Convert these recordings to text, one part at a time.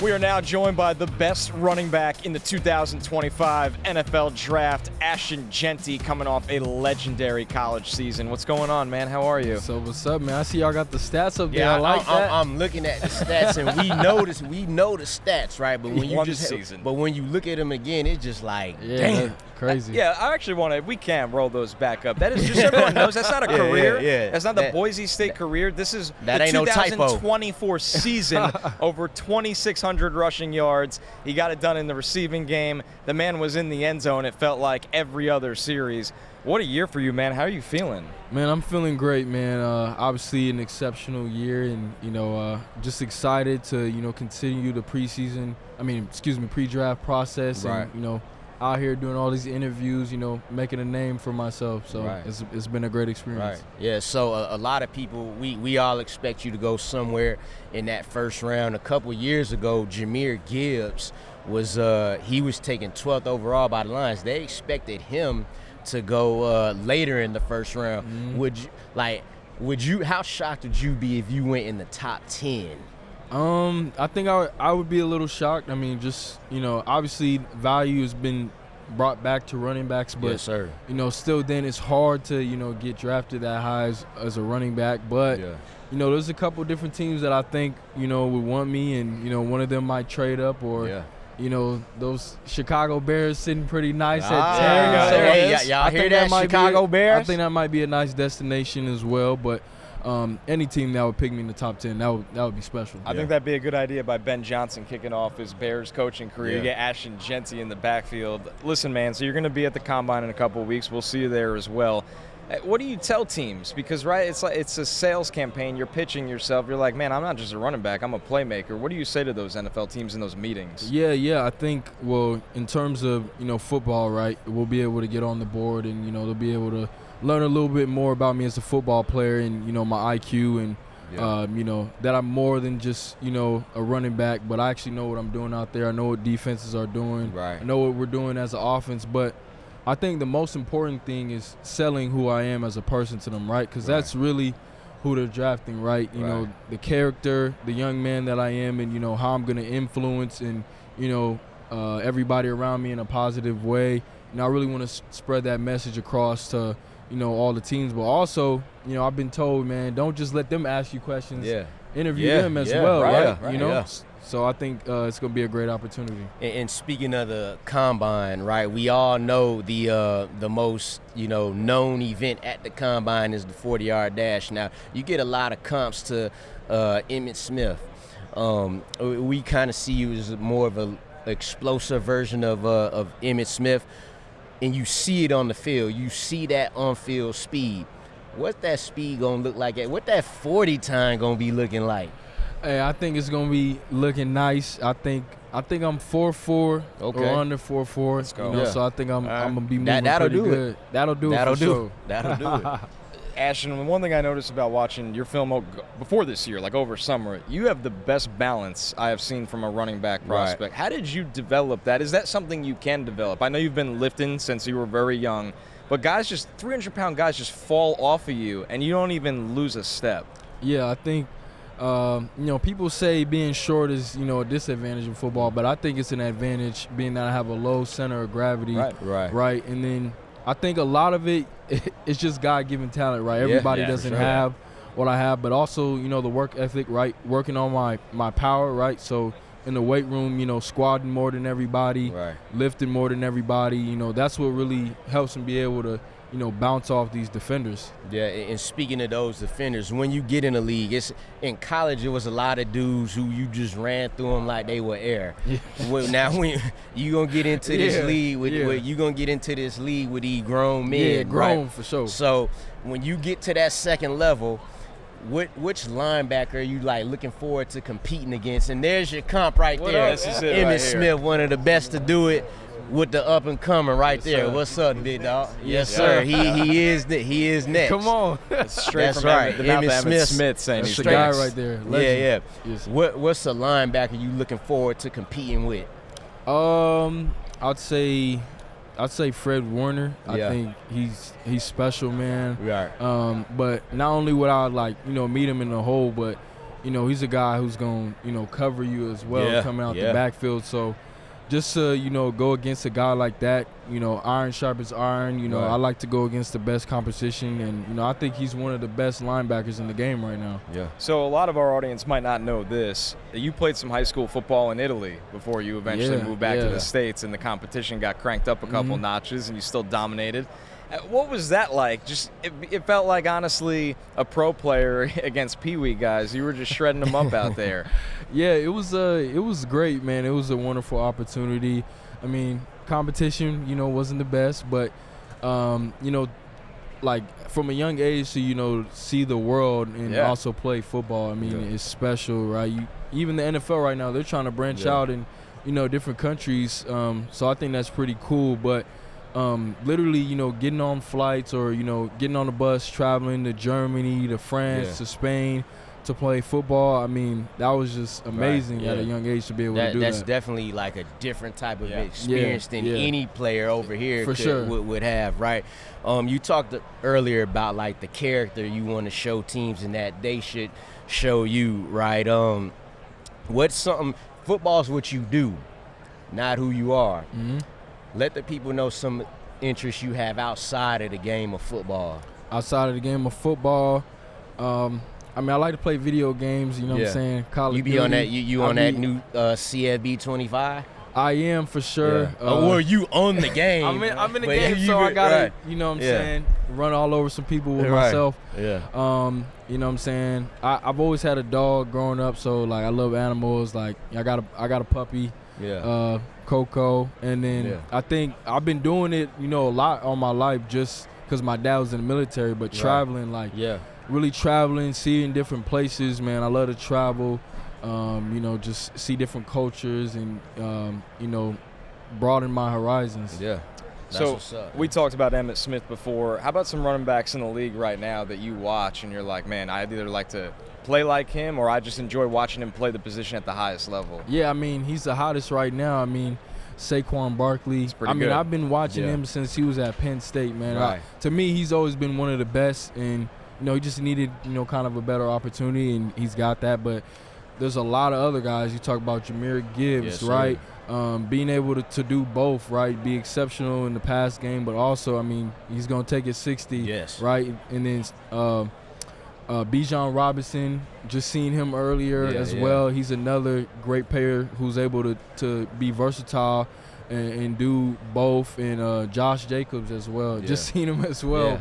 We are now joined by the best running back in the 2025 NFL Draft, Ashton Jeanty, coming off a legendary college season. What's going on, man? How are you? So what's up, man? I see y'all got the stats up there. Yeah, I like that. I'm looking at the stats, and we know the stats, right? But when you when you look at them again, it's just like, damn, crazy. I actually want to. We can roll those back up. That is just everyone knows that's not a career. Yeah. That's not the Boise State career. This is that the ain't no typo. 2024 season. Over 2,600 rushing yards. He got it done in the receiving game. The man was in the end zone. It felt like every other series. What a year for you, man. How are you feeling? Man, I'm feeling great, man. Obviously an exceptional year, and just excited to continue the pre-draft process, right. And out here doing all these interviews, making a name for myself. So right. it's been a great experience. Right. Yeah. So a lot of people, we all expect you to go somewhere in that first round. A couple years ago, Jahmyr Gibbs was taken 12th overall by the Lions. They expected him to go later in the first round. Mm-hmm. How shocked would you be if you went in the top 10? I think I would be a little shocked. I mean, just obviously value has been brought back to running backs, but yes, sir. Still then it's hard to get drafted that high as a running back. But there's a couple different teams that I think would want me, and one of them might trade up, or those Chicago Bears sitting pretty nice at 10. Y'all hear that, Chicago Bears? I think that might be a nice destination as well, but any team that would pick me in the top 10, that would be special. I think that'd be a good idea by Ben Johnson kicking off his Bears coaching career. You get Ashton Jeanty in the backfield. Listen, man, so you're going to be at the Combine in a couple of weeks. We'll see you there as well. What do you tell teams? Because, right, it's a sales campaign. You're pitching yourself. You're like, man, I'm not just a running back. I'm a playmaker. What do you say to those NFL teams in those meetings? Yeah. I think, in terms of, football, right, we'll be able to get on the board, and, they'll be able to learn a little bit more about me as a football player, and my IQ, and that I'm more than just a running back, but I actually know what I'm doing out there. I know what defenses are doing. Right. I know what we're doing as an offense. But I think the most important thing is selling who I am as a person to them, right? Because that's really who they're drafting, right? You know, the character, the young man that I am, and how I'm going to influence and everybody around me in a positive way. I really want to spread that message across to all the teams, but also, I've been told, man, don't just let them ask you questions. Interview them as well, right? So I think it's going to be a great opportunity. And speaking of the Combine, right, we all know the most, known event at the Combine is the 40-yard dash. Now, you get a lot of comps to Emmitt Smith. We kind of see you as more of an explosive version of Emmitt Smith. And you see it on the field. You see that on-field speed. What's that speed going to look like? What that 40 time going to be looking like? Hey, I think it's going to be looking nice. I think I'm 4.4 or under 4.4. Let's go. So I think I'm going to be moving pretty good. That'll do it for sure. That'll do it. Ashton, one thing I noticed about watching your film before this year, like over summer, you have the best balance I have seen from a running back prospect. Right. How did you develop that? Is that something you can develop? I know you've been lifting since you were very young, but 300-pound guys just fall off of you, and you don't even lose a step. Yeah, I think, people say being short is, a disadvantage in football, but I think it's an advantage being that I have a low center of gravity. Right. And then I think a lot of it's just God-given talent, right? Everybody doesn't have what I have, but also, the work ethic, right? Working on my power, right? So in the weight room, squatting more than everybody, lifting more than everybody, that's what really helps them be able to, bounce off these defenders. Yeah, and speaking of those defenders, when you get in the league, in college it was a lot of dudes who you just ran through them like they were air. Now when you gonna get into this league with these grown men, yeah, grown for sure. So when you get to that second level, which linebacker are you looking forward to competing against? And there's your comp right there. Emmitt Smith, one of the best to do it. With the up and coming right there. Sir. What's up, big dog? Yes, sir. He is next. Come on. That's straight That's from right. the mouth of Emmitt Smith saying That's he's the guy next. right there. Yeah. Yes. What's a linebacker you looking forward to competing with? I'd say Fred Warner. I think he's special, man. Right. But not only would I meet him in the hole, but he's a guy who's going to, cover you as well coming out the backfield. So just to, go against a guy like that, iron sharpens iron. I like to go against the best competition. And, I think he's one of the best linebackers in the game right now. Yeah. So a lot of our audience might not know this. You played some high school football in Italy before you eventually moved back to the States, and the competition got cranked up a couple notches, and you still dominated. What was that like? Just it felt like, honestly, a pro player against Pee-wee guys. You were just shredding them up out there. Yeah, it was great, man. It was a wonderful opportunity. I mean, competition, wasn't the best, but like from a young age to see the world and also play football. I mean, it's special, right? Even the NFL right now, they're trying to branch out in different countries. So I think that's pretty cool, but. Literally, getting on flights or, getting on the bus, traveling to Germany, to France, to Spain to play football. I mean, that was just amazing at a young age to be able to do that. That's definitely like a different type of experience than any player over here would have, right? You talked earlier about, like, the character you want to show teams and that they should show you, right? What's something – football's what you do, not who you are. Mm-hmm. Let the people know some interests you have outside of the game of football. Outside of the game of football, I mean, I like to play video games. You know what I'm saying? Call of Duty. You be on that? You on that new CFB 25? I am for sure. Yeah. Well, you own the game. I'm in the game, so I gotta, you know what I'm saying, run all over some people with myself. Yeah. You know what I'm saying? I've always had a dog growing up, so like I love animals. Like I got a puppy. Yeah. Coco, and then I think I've been doing it, a lot all my life just because my dad was in the military, but traveling, really traveling, seeing different places, man. I love to travel, just see different cultures and, broaden my horizons. Yeah. So we talked about Emmitt Smith before. How about some running backs in the league right now that you watch and you're like, man, I'd either like to play like him or I just enjoy watching him play the position at the highest level? Yeah, I mean, he's the hottest right now. I mean, Saquon Barkley. I mean, I've been watching him since he was at Penn State, man. Right. To me, he's always been one of the best, and, he just needed, kind of a better opportunity, and he's got that. But there's a lot of other guys. You talk about Jahmyr Gibbs, right? Being able to do both, right? Be exceptional in the pass game, but also, I mean, he's going to take it 60, right? And then Bijan Robinson, just seen him earlier as well. He's another great player who's able to be versatile and do both. And Josh Jacobs as well. Just seen him as well.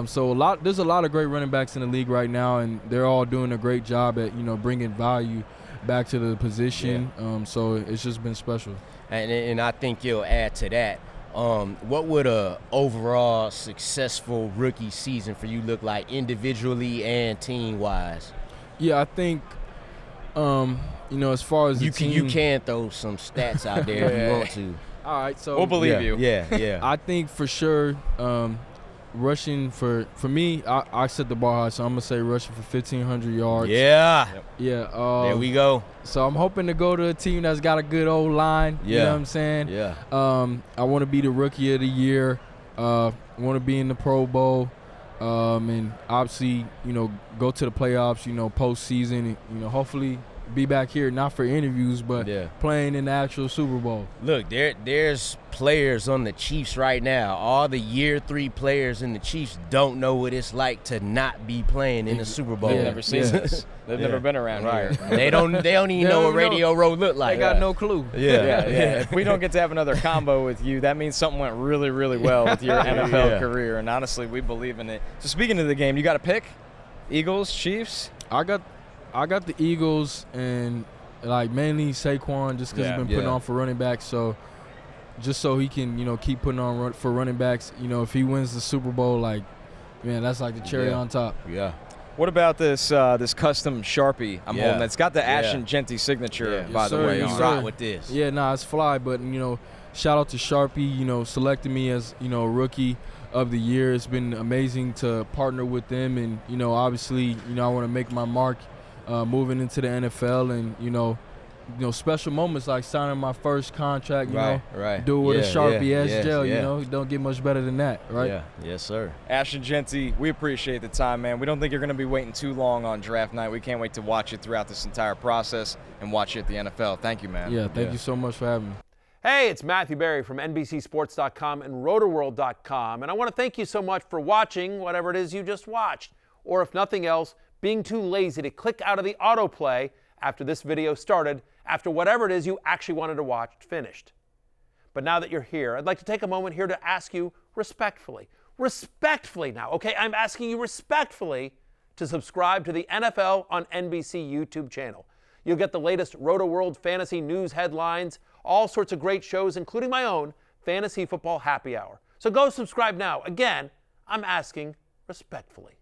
So there's a lot of great running backs in the league right now, and they're all doing a great job at bringing value back to the position. So it's just been special. And I think you'll add to that. What would a overall successful rookie season for you look like individually and team-wise? Yeah, I think, as far as you can throw some stats out there if you want to. All right, so we'll believe you. Yeah. I think for sure, rushing for me, I set the bar high, so I'm gonna say rushing for 1,500 yards. Yeah. There we go. So I'm hoping to go to a team that's got a good old line. You know what I'm saying? Yeah. I want to be the rookie of the year. Want to be in the Pro Bowl. And obviously, go to the playoffs. Postseason. Hopefully be back here not for interviews, but playing in the actual Super Bowl. Look, there's players on the Chiefs right now. All the year 3 players in the Chiefs don't know what it's like to not be playing in the Super Bowl. They've never seen this. They've never been around here. They don't even know what Radio Row look like. They got no clue. If we don't get to have another combo with you, that means something went really, really well with your NFL career. And honestly, we believe in it. So speaking of the game, you got a pick? Eagles, Chiefs? I got the Eagles, and like mainly Saquon, just because he's been putting on for running backs. So just so he can keep putting on for running backs. If he wins the Super Bowl, like, man, that's like the cherry on top. Yeah. What about this custom Sharpie I'm holding? It's got the Ashton Jeanty signature, by the way. You rock with this. Yeah, it's fly, but shout out to Sharpie. Selected me as rookie of the year. It's been amazing to partner with them, and obviously I want to make my mark moving into the NFL, and special moments like signing my first contract, you Right, know, right. do it with a Sharpie as gel, yeah. you know, don't get much better than that, right? Yeah, yes, sir. Ashton Jeanty, we appreciate the time, man. We don't think you're going to be waiting too long on draft night. We can't wait to watch it throughout this entire process and watch you at the NFL. Thank you, man. Yeah, thank you so much for having me. Hey, it's Matthew Berry from NBCSports.com and RotoWorld.com, and I want to thank you so much for watching whatever it is you just watched, or if nothing else, being too lazy to click out of the autoplay after this video started, after whatever it is you actually wanted to watch finished. But now that you're here, I'd like to take a moment here to ask you respectfully now, okay? I'm asking you respectfully to subscribe to the NFL on NBC YouTube channel. You'll get the latest RotoWorld fantasy news headlines, all sorts of great shows, including my own Fantasy Football Happy Hour. So go subscribe now. Again, I'm asking respectfully.